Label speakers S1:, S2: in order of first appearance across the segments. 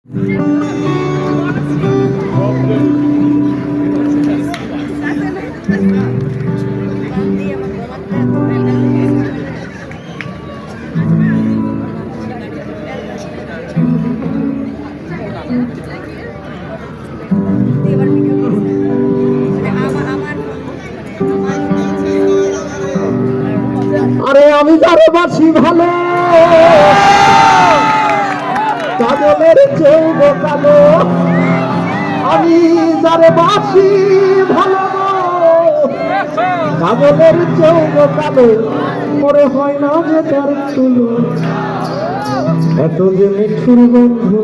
S1: আরে আমি যারে বাসি ভালো কাজলের চৌব কালো, আমি যারে বাসি ভালো কাজলের চৌব কালো, মরে হয় না যে তার তুলো, এত যে মিঠুর বন্ধু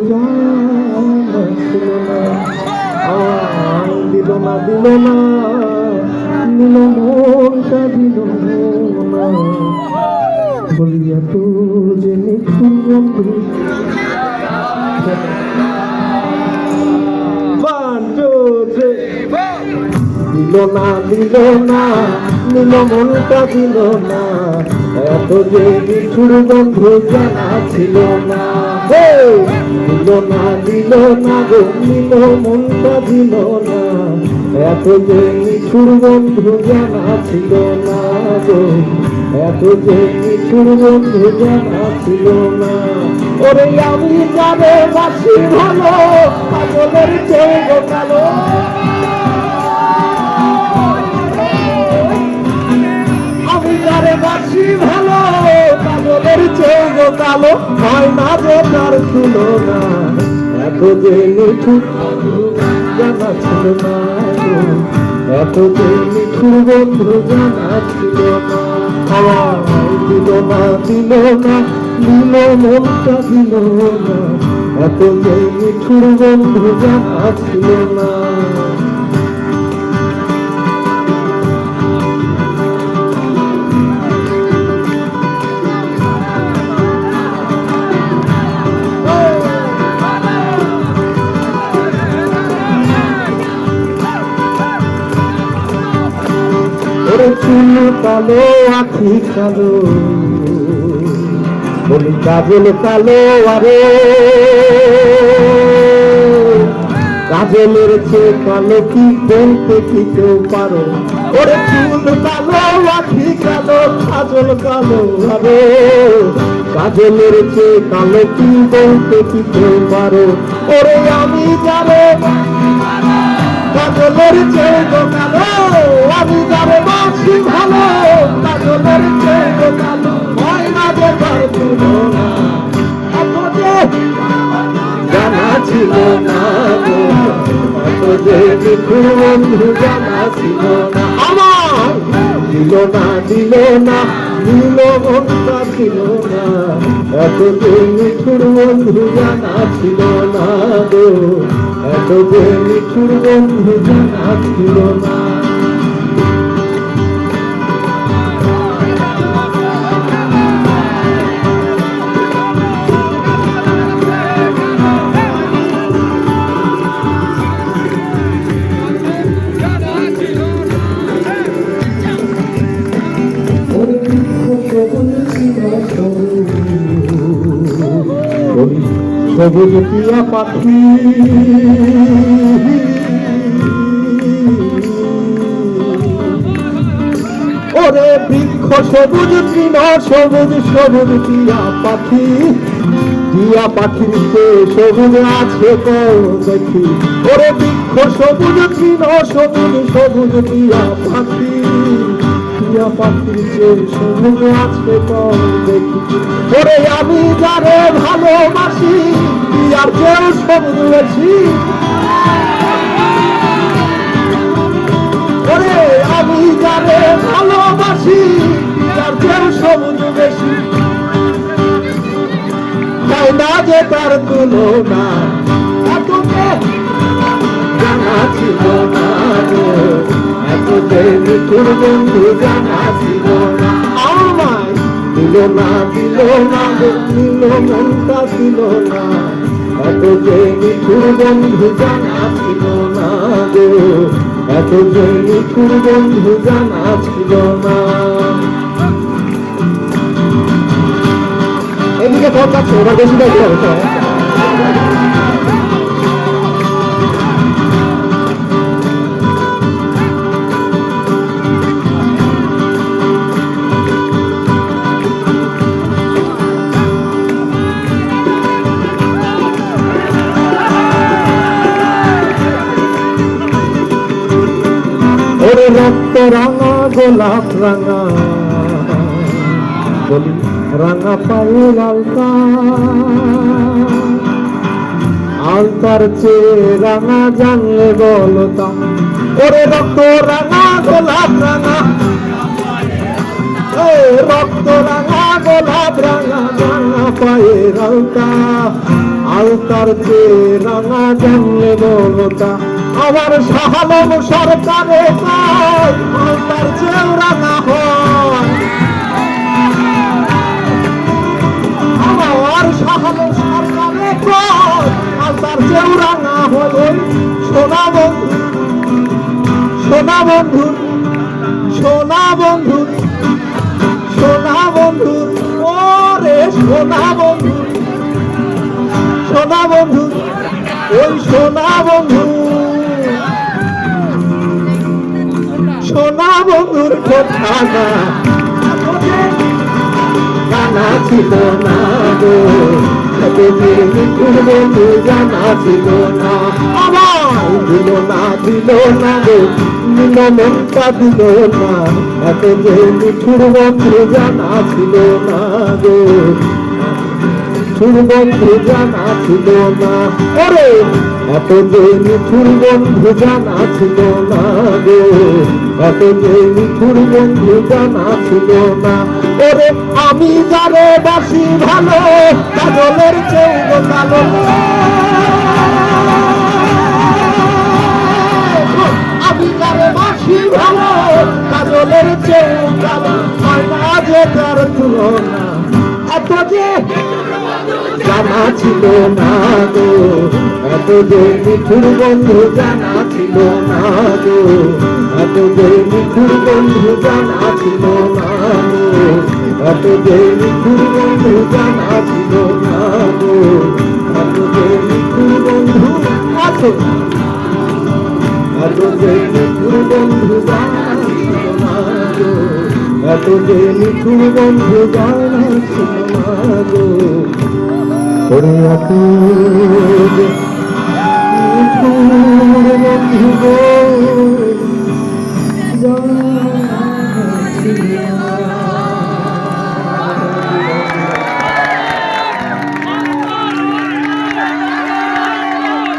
S1: ছিল না, দিল না দিল না, নিল মনটা দিল না, বলিয়া তো যে মিঠুর বন্ধু। দিল না দিল না, নিল মনটা দিল না, এত যে মিঠুর বন্ধু জানা ছিল না। দিল না দিল না গো, নিল মনটা দিল না, এত যে মিঠুর বন্ধু জানা ছিল না গো, এত যে মিঠুর বন্ধু জানা ছিল না। ওরে আমি যারে বাসি ভালো কাজলের চৌব কালো, আমি যারে বাসি ভালো কাজলের চৌব কালো, হয় না যে তার তুলনা, এত যে মিঠুর বন্ধু জানা ছিল না, এত যে মিঠুর বন্ধু জানা ছিল না। দিল না দিল না, দিল মনটা দিল না, এত যে মিঠুর বন্ধু জানা ছিল না। চুল কালো আখি কালো, বলি কাজল কালো, আরে কাজলের চেয়ে কালো কি বলতে কি কেউ পারো, ওরে চুল কালো আখি কালো, কাজল কালো, আরে কাজলের চেয়ে কালো কি বলতে কি কেউ পারো। ওরে আমি যারে কাজলের চেয়ে কালো, আমি যারে বাসি ভালো কাজলের চেয়ে কালো, হয় না যে তার তুলনা, এত যে জানা ছিল না গো, এত যে মিঠুর বন্ধু জানা ছিল না। আমার দিল না দিল না, দিল মনটা ছিল না, এত যে মিঠুর বন্ধু জানা ছিল না গো, এত যে মিঠুর বন্ধু জানা ছিল না। সবুজ টিয়া পাখি ওরে বৃক্ষ সবুজ তৃণ সবুজ সবুজ টিয়া পাখি, টিয়া পাখির চেয়ে সবুজ আছে কও দেখি, ওরে বৃক্ষ সবুজ তৃণ সবুজ সবুজ টিয়া পাখি, টিয়া পাখির চেয়ে সবুজ আছে কও দেখি। ওরে আমি যারে ভালোবাসি টিয়ার চেয়েও সবুজ বেশি, ওরে আমি যারে ভালোবাসি টিয়ার চেয়েও সবুজ বেশি, তাই না যে তার তুলনা, এত যে জানা ছিল না গো, এত যে মিঠুর বন্ধু জানা ছিল না। আমায় দিল না দিল না গো, দিল মনটা দিল না, এত যে মিঠুর বন্ধু জানা ছিল না গো, এত যে মিঠুর বন্ধু জানা ছিল না। এদিকে সব কাছে ওরা বেশি দেখতে হবে। রক্ত রাঙা গোলাপ রাঙা বলি রাঙা পায়ের আলতা আলতার চেয়ে রাঙা জানলে বলতা ওরে রক্ত রাঙা গোলাপ রাঙা রক্ত রাঙা গোলাপ রাঙা রাঙা পায়ের আলতা আলতার চেয়ে রাঙা জানলে বলতা আমার শাহালম সরকারে কয় আলতার চেয়েও রাঙা হয় আমার শাহালম সরকারে কয় আলতার চেয়েও রাঙা হয় সোনা বন্ধু সোনা বন্ধু সোনা বন্ধু সোনা বন্ধু ওরে সোনা বন্ধু সোনা বন্ধু ওই সোনা বন্ধু সোনা বন্ধুর কথা না জানা ছিল না গো বন্ধু জানা ছিল না আমার দিল না গো নীল মনটা দিল না এত যে মিঠুর বন্ধু জানা ছিল না গো মিঠুর বন্ধু জানা ছিল না ওরে এত যে মিঠুর বন্ধু জানা ছিল না গো এত যে মিঠুর বন্ধু জানা ছিল না ওরে আমি যারে বাসি ভালো কাজলের চেয়ে কালো আমি যারে বাসি ভালো কাজলের চেয়ে কালো ময়না যে তার তুলনা এত যে জানা ছিল না গো এত যে মিঠুর বন্ধু জানা ছিল না গো এত যে মিঠুর বন্ধু জানা ছিল না গো এত যে মিঠুর বন্ধু জানা ছিল না গো এত যে মিঠুর বন্ধু আছো এত যে মিঠুর বন্ধু জানা ছিল না গো এত যে মিঠুর বন্ধু জানা ছিল না গো ওরে এত